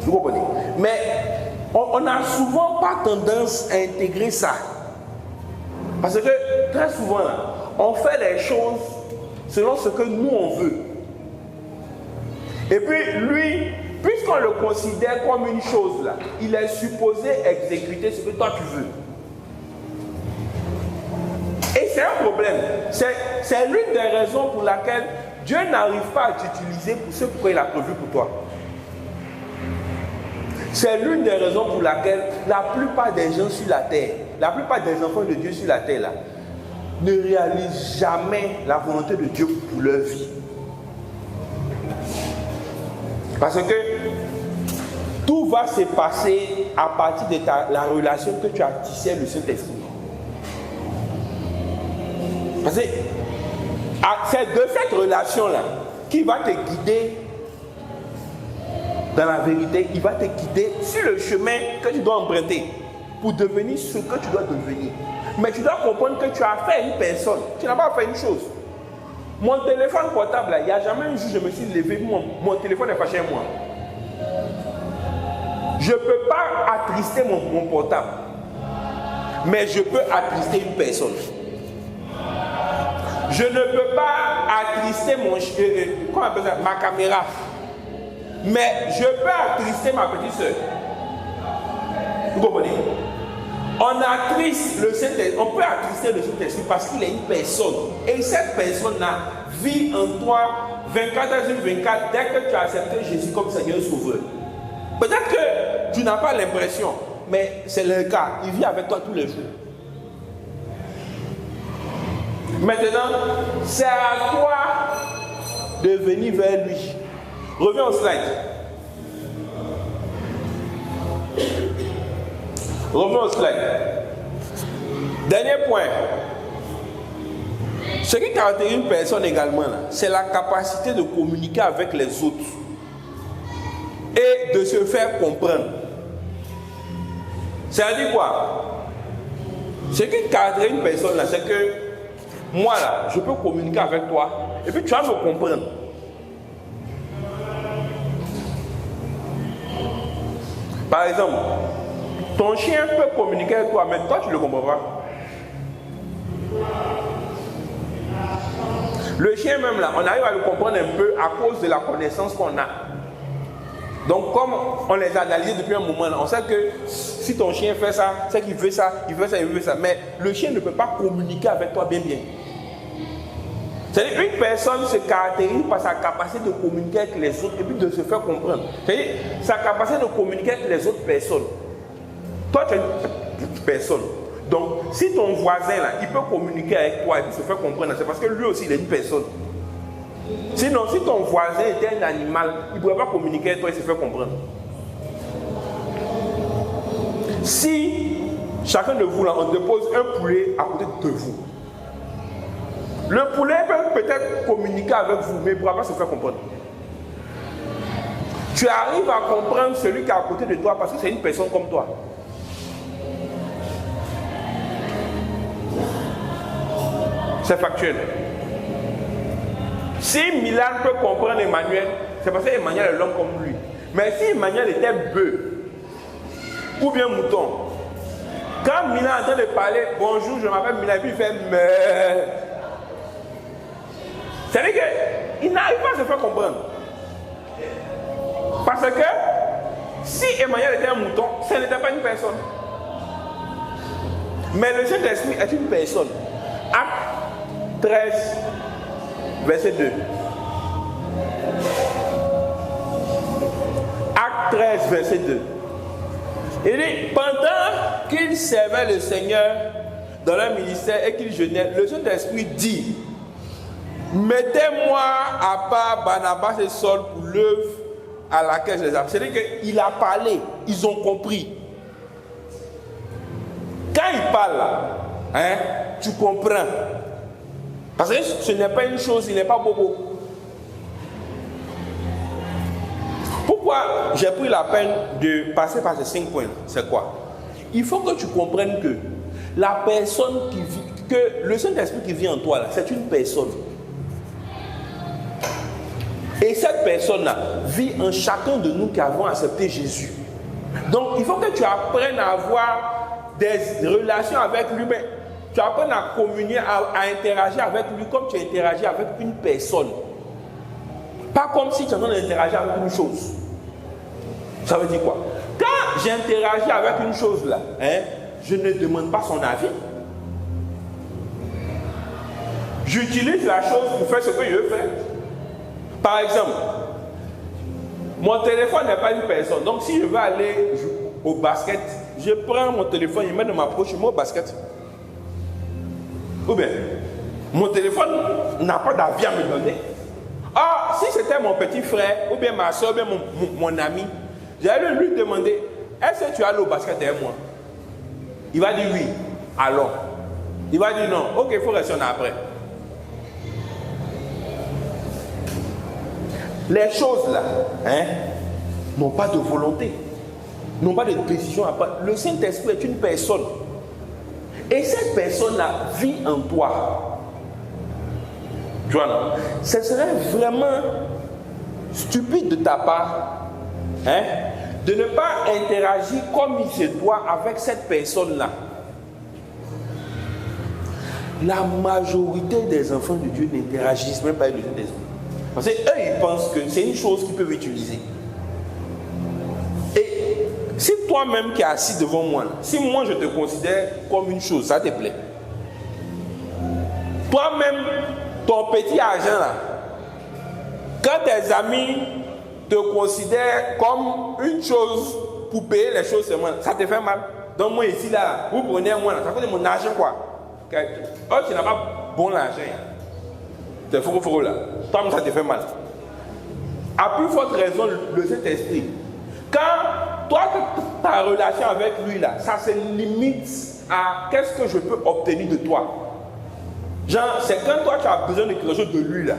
Vous comprenez? Mais on n'a souvent pas tendance à intégrer ça. Parce que très souvent, là, on fait les choses selon ce que nous on veut. Et puis lui, puisqu'on le considère comme une chose là, il est supposé exécuter ce que toi tu veux. Et c'est un problème. C'est l'une des raisons pour laquelle Dieu n'arrive pas à t'utiliser pour ce pourquoi il a prévu pour toi. C'est l'une des raisons pour laquelle la plupart des gens sur la terre, la plupart des enfants de Dieu sur la terre là, ne réalisent jamais la volonté de Dieu pour leur vie. Parce que tout va se passer à partir de la relation que tu as tissée avec le Saint-Esprit. Parce que c'est de cette relation-là qui va te guider dans la vérité, il va te guider sur le chemin que tu dois emprunter pour devenir ce que tu dois devenir. Mais tu dois comprendre que tu as fait une personne, tu n'as pas fait une chose. Mon téléphone portable, là, il n'y a jamais un jour je me suis levé, mon téléphone est pas chez moi. Je ne peux pas attrister mon portable, mais je peux attrister une personne. Je ne peux pas attrister comment on appelle ça, ma caméra, mais je peux attrister ma petite soeur. Vous comprenez? On attriste le Saint-Esprit, on peut attrister le Saint-Esprit parce qu'il est une personne. Et cette personne-là vit en toi 24 heures sur 24 dès que tu as accepté Jésus comme Seigneur et Sauveur. Peut-être que tu n'as pas l'impression, mais c'est le cas. Il vit avec toi tous les jours. Maintenant, c'est à toi de venir vers lui. Reviens au slide. Revenons au slide. Dernier point. Ce qui caractérise une personne également, c'est la capacité de communiquer avec les autres et de se faire comprendre. C'est-à-dire quoi? Ce qui caractérise une personne, là, c'est que moi, là, je peux communiquer avec toi et puis tu vas me comprendre. Par exemple, ton chien peut communiquer avec toi, mais toi, tu ne le comprends pas. Le chien même là, on arrive à le comprendre un peu à cause de la connaissance qu'on a. Donc comme on les a analysés depuis un moment là, on sait que si ton chien fait ça, c'est qu'il veut ça, il veut ça, il veut ça. Mais le chien ne peut pas communiquer avec toi bien. C'est-à-dire qu'une personne se caractérise par sa capacité de communiquer avec les autres et puis de se faire comprendre. C'est-à-dire sa capacité de communiquer avec les autres personnes. Toi, tu es une personne. Donc, si ton voisin, là, il peut communiquer avec toi et puis se faire comprendre, c'est parce que lui aussi, il est une personne. Sinon, si ton voisin était un animal, il ne pourrait pas communiquer avec toi et se faire comprendre. Si chacun de vous, là, on dépose un poulet à côté de vous, le poulet peut peut-être communiquer avec vous, mais il ne pourra pas se faire comprendre. Tu arrives à comprendre celui qui est à côté de toi parce que c'est une personne comme toi. C'est factuel. Si Milan peut comprendre Emmanuel, c'est parce qu'Emmanuel est l'homme comme lui. Mais si Emmanuel était bœuf ou bien mouton, quand Milan est en train de parler, bonjour, je m'appelle Milan, et puis il fait mais. C'est-à-dire qu'il n'arrive pas à se faire comprendre. Parce que si Emmanuel était un mouton, ce n'était pas une personne. Mais le Saint-Esprit est une personne. Acte 13, verset 2. Acte 13, verset 2. Il dit, pendant qu'ils servaient le Seigneur dans leur ministère et qu'ils jeûnaient, le Saint-Esprit dit, mettez-moi à part Barnabas et Saul pour l'œuvre à laquelle je les appelle. C'est-à-dire qu'il a parlé, ils ont compris. Quand il parle là, hein, tu comprends. Parce que ce n'est pas une chose, il n'est pas bobo. Pourquoi j'ai pris la peine de passer par ces 5 points? C'est quoi? Il faut que tu comprennes que la personne qui vit, que le Saint-Esprit qui vit en toi là, c'est une personne. Et cette personne-là vit en chacun de nous qui avons accepté Jésus. Donc, il faut que tu apprennes à avoir des relations avec lui, mais tu apprennes à communier, à interagir avec lui comme tu interagis avec une personne. Pas comme si tu es en train d'interagir avec une chose. Ça veut dire quoi? Quand j'interagis avec une chose là, hein, je ne demande pas son avis. J'utilise la chose pour faire ce que je veux faire. Par exemple, mon téléphone n'est pas une personne. Donc si je veux aller au basket, je prends mon téléphone, je mets dans ma poche, je mets au basket. Ou bien, mon téléphone n'a pas d'avis à me donner. Ah, si c'était mon petit frère, ou bien ma soeur, ou bien mon ami, j'allais lui demander, est-ce que tu allé au basket avec moi? Il va dire oui. Alors, il va dire non. Ok, il faut rester après. Les choses là, hein, n'ont pas de volonté, n'ont pas de décision à prendre. Le Saint-Esprit est une personne. Et cette personne-là vit en toi. Tu vois, non? Ce serait vraiment stupide de ta part, hein, de ne pas interagir comme il se doit avec cette personne-là. La majorité des enfants de Dieu n'interagissent même pas avec le Saint-Esprit. Parce qu'eux, ils pensent que c'est une chose qu'ils peuvent utiliser. Et si toi-même qui es assis devant moi, si moi je te considère comme une chose, ça te plaît. Toi-même, ton petit argent là, quand tes amis te considèrent comme une chose pour payer les choses seulement, ça te fait mal. Donc moi ici là, vous prenez moi là, ça coûte mon argent quoi. Oh, tu n'as pas bon l'argent. C'est faux là. Toi, ça te fait mal. À plus forte raison, le Saint-Esprit. Quand toi, ta relation avec lui là, ça se limite à qu'est-ce que je peux obtenir de toi. Genre, c'est quand toi tu as besoin de quelque chose de lui là,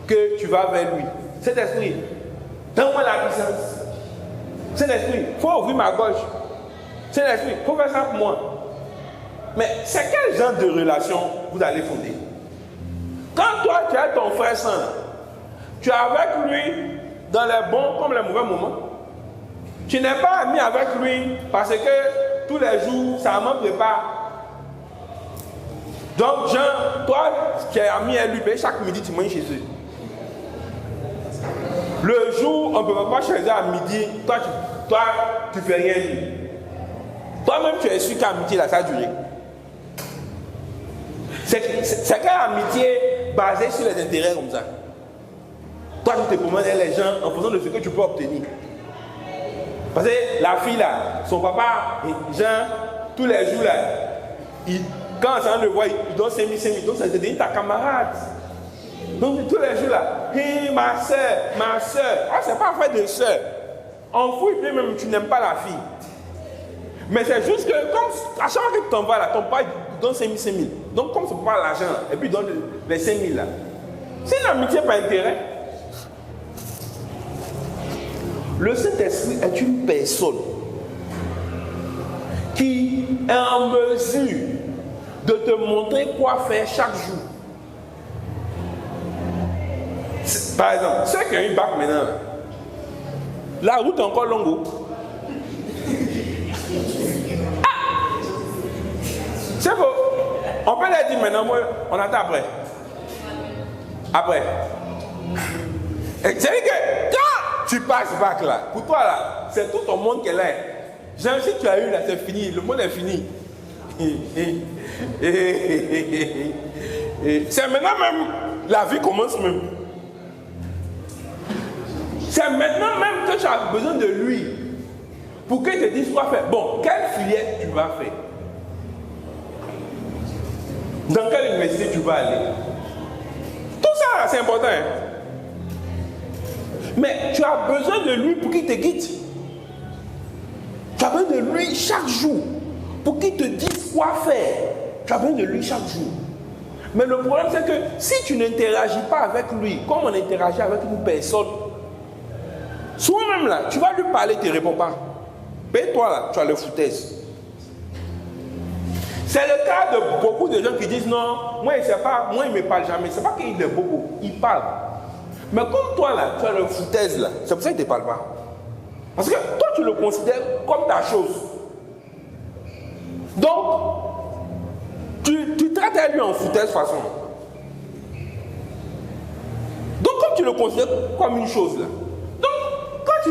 que tu vas vers lui. Saint-Esprit, donne-moi la puissance. Saint-Esprit, il faut ouvrir ma gauche. Saint-Esprit, il faut faire ça pour moi. Mais c'est quel genre de relation vous allez fonder? Quand toi tu as ton frère saint, tu es avec lui dans les bons comme les mauvais moments. Tu n'es pas ami avec lui parce que tous les jours ça me prépare. Donc, Jean, toi qui es ami avec lui, chaque midi tu manges chez eux. Le jour, on ne peut pas chez eux à midi, toi tu fais rien. Toi-même tu es sûr qu'à midi là, ça a duré. C'est quelle amitié basée sur les intérêts comme ça? Toi, tu te promènes les gens en fonction de ce que tu peux obtenir. Parce que la fille là, son papa, Jean, tous les jours là, quand ça le voit, il donne 5 000, donc ça devient ta camarade. Donc tous les jours là, hey, ma soeur. Ah, c'est pas affaire de soeur. En fouille, puis même tu n'aimes pas la fille. Mais c'est juste que, comme à chaque fois que tu t'en vas là, ton père donne 5 000. Donc, comme c'est pas l'argent, et puis il donne les 5 000 là. C'est une amitié par intérêt. Le Saint-Esprit est une personne qui est en mesure de te montrer quoi faire chaque jour. Par exemple, ceux qui ont une bac maintenant, la route est encore longue. C'est beau. On peut leur dire maintenant, moi, on attend après. Après. C'est-à-dire que quand tu passes bac là, pour toi là, c'est tout ton monde qui est là. Genre, si tu as eu là, c'est fini, le monde est fini. C'est maintenant même, la vie commence même. C'est maintenant même que tu as besoin de lui pour qu'il te dise quoi faire. Bon, quelle filière tu vas faire? Dans quelle université tu vas aller? Tout ça, c'est important. Hein? Mais tu as besoin de lui pour qu'il te guide. Tu as besoin de lui chaque jour pour qu'il te dise quoi faire. Tu as besoin de lui chaque jour. Mais le problème, c'est que si tu n'interagis pas avec lui, comme on interagit avec une personne, souvent même là, tu vas lui parler, il ne te répond pas. Mais toi là, tu as le foutaise. C'est le cas de beaucoup de gens qui disent non, moi il ne me parle jamais. C'est pas qu'il est beaucoup, il parle. Mais comme toi là, tu as le foutaise là, c'est pour ça qu'il ne te parle pas. Parce que toi tu le considères comme ta chose. Donc, tu traites à lui en foutaise façon. Donc comme tu le considères comme une chose là, donc quand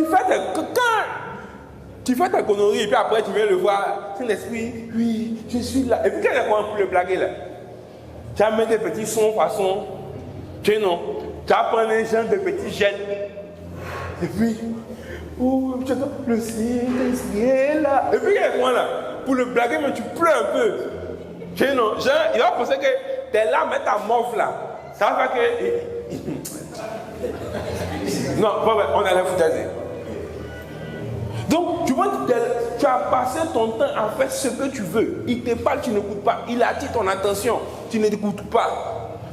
tu fais ta connerie et puis après tu viens le voir, c'est l'esprit, oui, je suis là. Et puis quand il a commencé pour le blaguer là, tu as mis des petits sons façon, tu sais non, tu as pris des gens de petits jeunes. Et puis, oh, tu entends, le Saint-Esprit est là. Et puis il y a quoi là, pour le blaguer, mais tu pleures un peu. Tu sais non, genre, il va penser que tu es là, mais ta morve là. Ça va faire que... Non, on a la foutaise. Donc, tu vois, tu as passé ton temps à faire ce que tu veux. Il te parle, tu n'écoutes pas. Il attire ton attention, tu n'écoutes pas.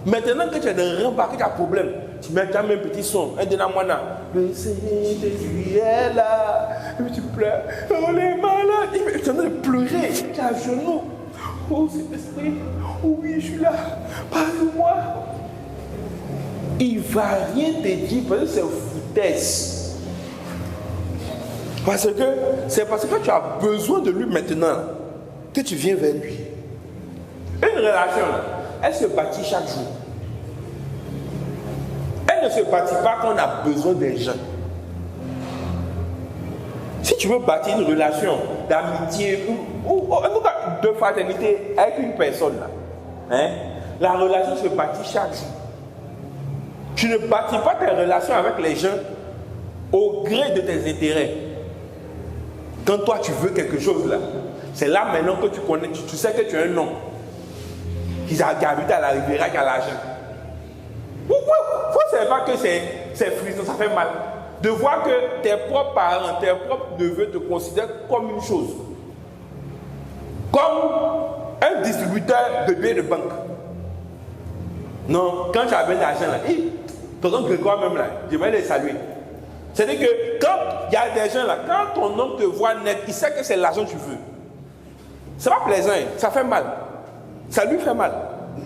Maintenant que tu es dans un rembarqué, tu as un problème. Tu mets un petit son, un de la moine. Le Saint-Esprit est là. Et puis tu pleures. On est malade. Tu es en train de pleurer. Tu es à genoux. Oh Saint-Esprit, oh oui, je suis là. Parle-moi. Il ne va rien te dire parce que c'est foutaise. C'est parce que tu as besoin de lui maintenant que tu viens vers lui. Une relation, elle se bâtit chaque jour. Elle ne se bâtit pas quand on a besoin des gens. Si tu veux bâtir une relation d'amitié ou en tout cas de fraternité avec une personne, là, hein, la relation se bâtit chaque jour. Tu ne bâtis pas tes relations avec les gens au gré de tes intérêts. Quand toi tu veux quelque chose là, c'est là maintenant que tu connais, tu sais que tu as un nom. Qui habite à la Riviera, qui a l'argent. Vous ne savez pas que c'est frustrant, ça fait mal. De voir que tes propres parents, tes propres neveux te considèrent comme une chose. Comme un distributeur de billets de banque. Non, quand tu as besoin d'argent là, tonton Grégoire même là, je vais les saluer. C'est-à-dire que quand il y a des gens là, quand ton homme te voit net, il sait que c'est l'argent que tu veux. C'est pas plaisant, ça fait mal. Ça lui fait mal.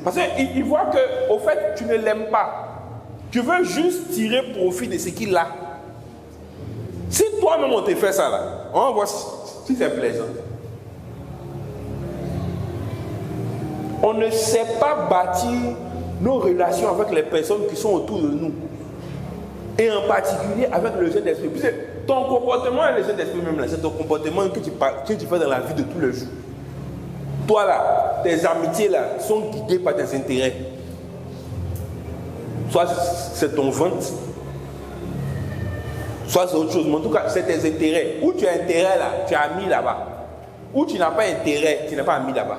Parce qu'il voit que, au fait, tu ne l'aimes pas. Tu veux juste tirer profit de ce qu'il a. Si toi-même on te fait ça là, on va voir si c'est plaisant. On ne sait pas bâtir nos relations avec les personnes qui sont autour de nous. Et en particulier avec le Saint-Esprit. Puisque ton comportement et le Saint-Esprit même là, c'est ton comportement que tu fais dans la vie de tous les jours. Toi là, tes amitiés là sont guidées par tes intérêts. Soit c'est ton ventre, soit c'est autre chose. Mais en tout cas, c'est tes intérêts. Où tu as intérêt là, tu as ami là-bas. Où tu n'as pas intérêt, tu n'as pas ami là-bas.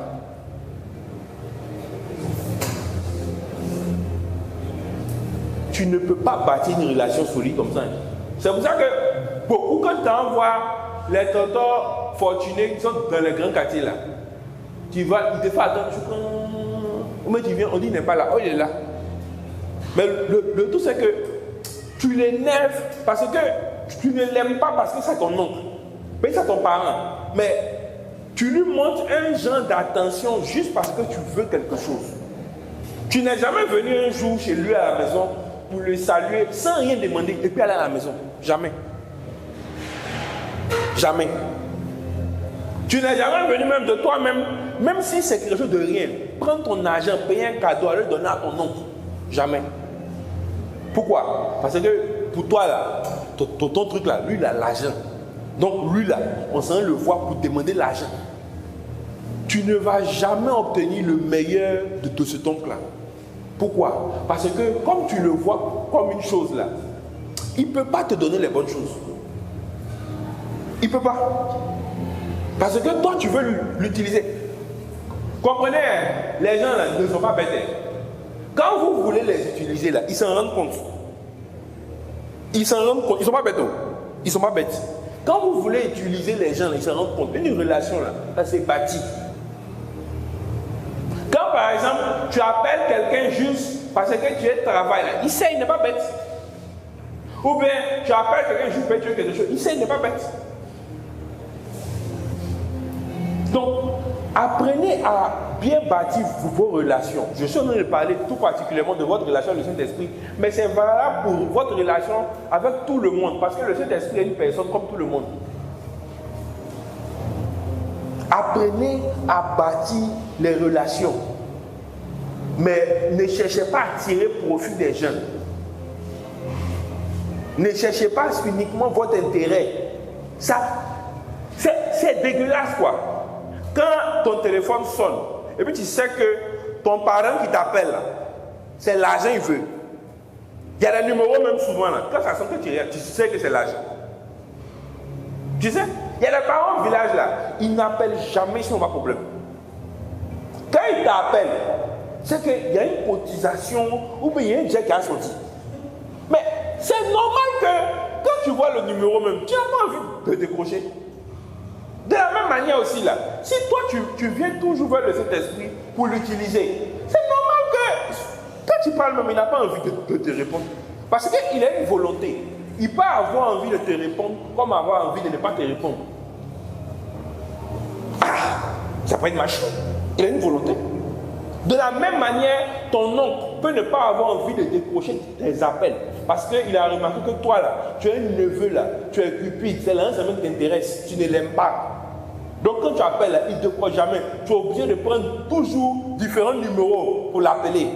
tu ne peux pas bâtir une relation solide comme ça. C'est pour ça que beaucoup, quand tu envoies les tontons fortunés qui sont dans les grands quartiers là, tu vas, il te fait attendre, mais tu viens, on dit il n'est pas là, oh il est là. Mais le tout c'est que tu l'énerves parce que tu ne l'aimes pas parce que c'est ton oncle, mais c'est ton parent. Mais tu lui montres un genre d'attention juste parce que tu veux quelque chose. Tu n'es jamais venu un jour chez lui à la maison pour le saluer sans rien demander et puis aller à la maison. Jamais. Jamais. Tu n'es jamais venu même de toi-même, même si c'est quelque chose de rien. Prends ton argent, paye un cadeau, aller le donner à ton oncle. Jamais. Pourquoi? Parce que pour toi là, ton truc là, lui il a l'argent. Donc lui là, on s'en le voit pour demander l'argent. Tu ne vas jamais obtenir le meilleur de cet oncle là. Pourquoi? Parce que comme tu le vois comme une chose là, il ne peut pas te donner les bonnes choses. Il ne peut pas. Parce que toi tu veux l'utiliser. Comprenez, les gens là ne sont pas bêtes. Quand vous voulez les utiliser là, ils s'en rendent compte. Ils s'en rendent compte. Ils ne sont pas bêtes. Ils ne sont pas bêtes. Quand vous voulez utiliser les gens là, ils s'en rendent compte. Une relation là, ça s'est bâti. Quand par exemple, tu appelles quelqu'un juste parce que tu es au travail là, il sait, il n'est pas bête. Ou bien, tu appelles quelqu'un juste parce que tu veux quelque chose, il sait, il n'est pas bête. Donc, apprenez à bien bâtir vos relations. Je suis en train de parler tout particulièrement de votre relation avec le Saint-Esprit, mais c'est valable pour votre relation avec tout le monde, parce que le Saint-Esprit est une personne comme tout le monde. Apprenez à bâtir les relations, mais ne cherchez pas à tirer profit des gens. Ne cherchez pas uniquement votre intérêt. Ça, c'est dégueulasse quoi. Quand ton téléphone sonne, et puis tu sais que ton parent qui t'appelle, c'est l'argent qu'il veut. Il y a des numéros même souvent là. Quand ça sonne, tu sais que c'est l'argent. Tu sais, il y a des parents au village là, ils n'appellent jamais si on n'a pas de problème. Quand ils t'appellent, c'est qu'il y a une cotisation ou bien il y a un jet qui a sorti. Mais c'est normal que quand tu vois le numéro même, tu n'as pas envie de décrocher. De la même manière aussi là, si toi tu viens toujours vers le Saint-Esprit pour l'utiliser, c'est normal que quand tu parles même, il n'a pas envie de te répondre. Parce qu'il a une volonté. Il peut avoir envie de te répondre comme avoir envie de ne pas te répondre. Ça peut être machine. Il a une volonté. De la même manière, ton oncle peut ne pas avoir envie de décrocher tes appels. Parce qu'il a remarqué que toi là, tu as un neveu là, tu es cupide, c'est l'un qui t'intéresse, tu ne l'aimes pas. Donc quand tu appelles là, il ne te croit jamais. Tu es obligé de prendre toujours différents numéros pour l'appeler.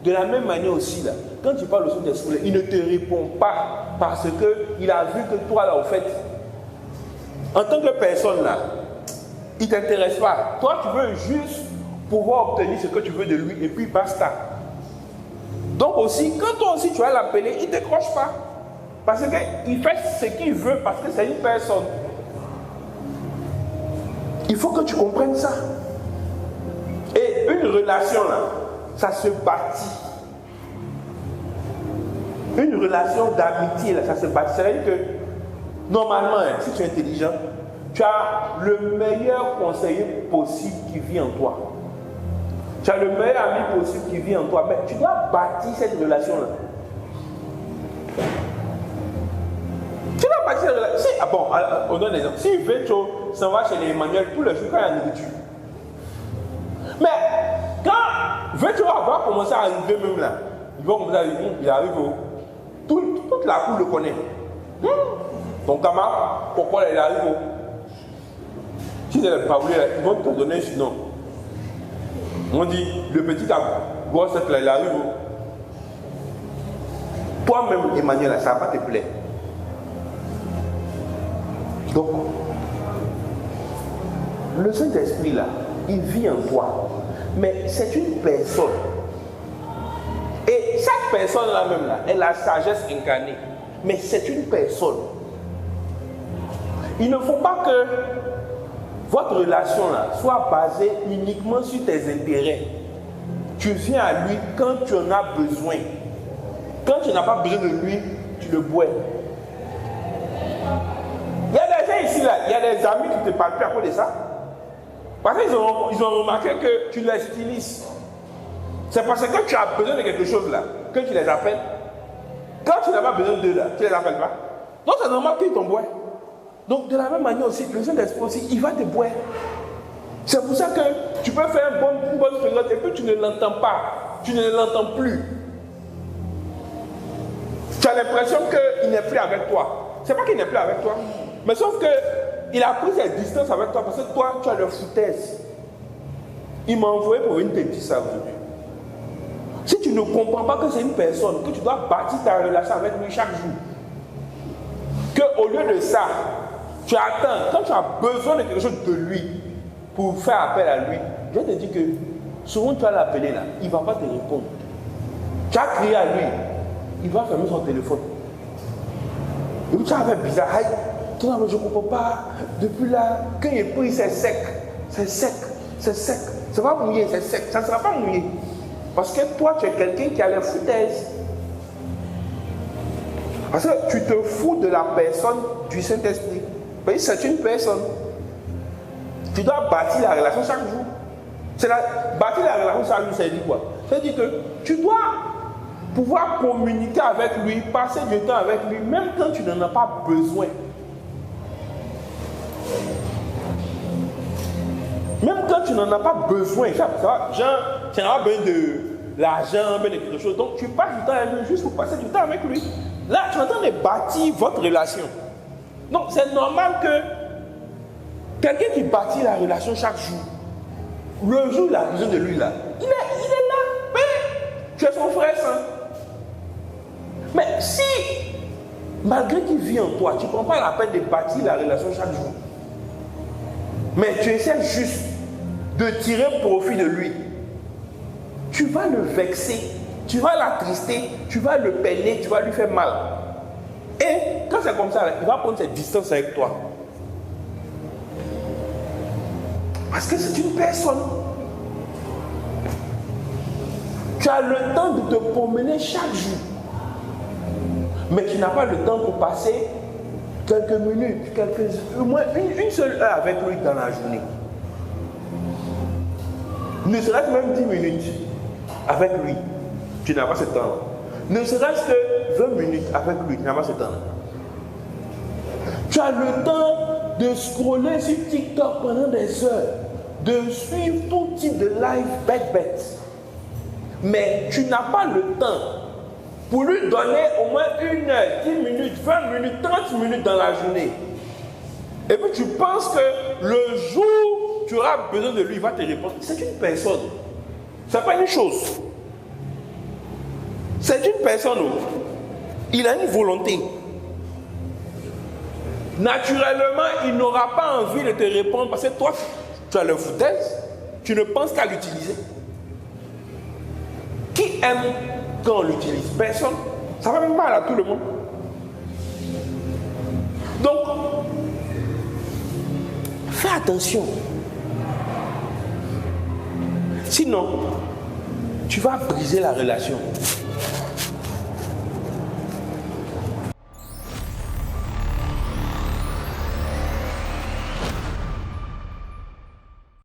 De la même manière aussi là, quand tu parles au Saint-Esprit, il ne te répond pas parce qu'il a vu que toi là, au fait, en tant que personne là, il ne t'intéresse pas. Toi, tu veux juste pouvoir obtenir ce que tu veux de lui et puis basta. Donc aussi, quand toi aussi tu vas l'appeler, il ne décroche pas. Parce qu'il fait ce qu'il veut parce que c'est une personne. Il faut que tu comprennes ça. Et une relation là, ça se bâtit. Une relation d'amitié là, ça se bâtit. C'est-à-dire que normalement, si tu es intelligent, tu as le meilleur conseiller possible qui vit en toi. Tu as le meilleur ami possible qui vit en toi. Mais tu dois bâtir cette relation-là. Tu dois bâtir cette relation. On donne un exemple. Si Vecho s'en va chez les Emmanuel tous les jours quand il y a nourriture. Mais quand Vecho va commencer à arriver même là, il va commencer à arriver, il arrive où toute la cour le connaît. Ton camarade, pourquoi il arrive où? Si c'est le paoulé, ils vont te donner un surnom. On dit, le petit gosse là, il arrive où? Toi-même, Emmanuel, ça ne va pas te plaire. Donc, le Saint-Esprit là, il vit en toi. Mais c'est une personne. Et chaque personne là même là, elle a la sagesse incarnée. Mais c'est une personne. Il ne faut pas que votre relation là soit basée uniquement sur tes intérêts. Tu viens à lui quand tu en as besoin. Quand tu n'as pas besoin de lui, tu le bois. Il y a des gens ici, là, il y a des amis qui ne te parlent plus à cause de ça. Parce qu'ils ont remarqué que tu les stylises. C'est parce que tu as besoin de quelque chose là que tu les appelles. Quand tu n'as pas besoin d'eux là, tu ne les appelles pas. Donc c'est normal qu'ils t'envoient. Donc de la même manière aussi, le Saint-Esprit aussi, il va te boire. C'est pour ça que tu peux faire une bonne période et puis tu ne l'entends pas. Tu ne l'entends plus. Tu as l'impression qu'il n'est plus avec toi. C'est pas qu'il n'est plus avec toi. Mais sauf qu'il a pris ses distances avec toi parce que toi, tu as le foutaise. Il m'a envoyé pour venir te dire ça aujourd'hui. Si tu ne comprends pas que c'est une personne, que tu dois bâtir ta relation avec lui chaque jour, qu'au lieu de ça, tu attends, quand tu as besoin de quelque chose de lui, pour faire appel à lui, je te dis que souvent tu vas l'appeler là, il ne va pas te répondre. Tu as crié à lui, il va fermer son téléphone. Et puis tu as fait bizarre, je ne comprends pas, depuis là, quand il est pris, c'est sec, c'est sec, c'est sec, ça va mouiller, c'est sec, ça ne sera pas mouillé. Parce que toi, tu es quelqu'un qui a les foutaises. Parce que tu te fous de la personne du Saint-Esprit. Parce que c'est une personne. Tu dois bâtir la relation chaque jour. Bâtir la relation chaque jour, ça veut dire quoi? Ça veut dire que tu dois pouvoir communiquer avec lui, passer du temps avec lui, même quand tu n'en as pas besoin. Même quand tu n'en as pas besoin, genre, tu n'as pas besoin de l'argent, besoin de quelque chose. Donc tu passes du temps avec lui juste pour passer du temps avec lui. Là, tu es en train de bâtir votre relation. Donc c'est normal que quelqu'un qui bâtit la relation chaque jour, le jour où il a besoin de lui là, il est là. Mais tu es son frère saint. Mais si, malgré qu'il vit en toi, tu ne prends pas la peine de bâtir la relation chaque jour, mais tu essaies juste de tirer profit de lui, tu vas le vexer, tu vas l'attrister, tu vas le peiner, tu vas lui faire mal. Et quand c'est comme ça, il va prendre cette distance avec toi. Parce que c'est une personne. Tu as le temps de te promener chaque jour. Mais tu n'as pas le temps pour passer quelques minutes, au moins une seule heure avec lui dans la journée. Ne serait-ce même 10 minutes avec lui, tu n'as pas ce temps. Ne serait-ce que 20 minutes avec lui, tu n'as pas ce temps. Tu as le temps de scroller sur TikTok pendant des heures, de suivre tout type de live bête. Mais tu n'as pas le temps pour lui donner au moins 1 heure, 10 minutes, 20 minutes, 30 minutes dans la journée. Et puis tu penses que le jour où tu auras besoin de lui, il va te répondre. C'est une personne. Ce n'est pas une chose. C'est une personne. Il a une volonté. Naturellement, il n'aura pas envie de te répondre parce que toi, tu as le foutaise. Tu ne penses qu'à l'utiliser. Qui aime quand on l'utilise? Personne. Ça va même mal à tout le monde. Donc, fais attention. Sinon, tu vas briser la relation.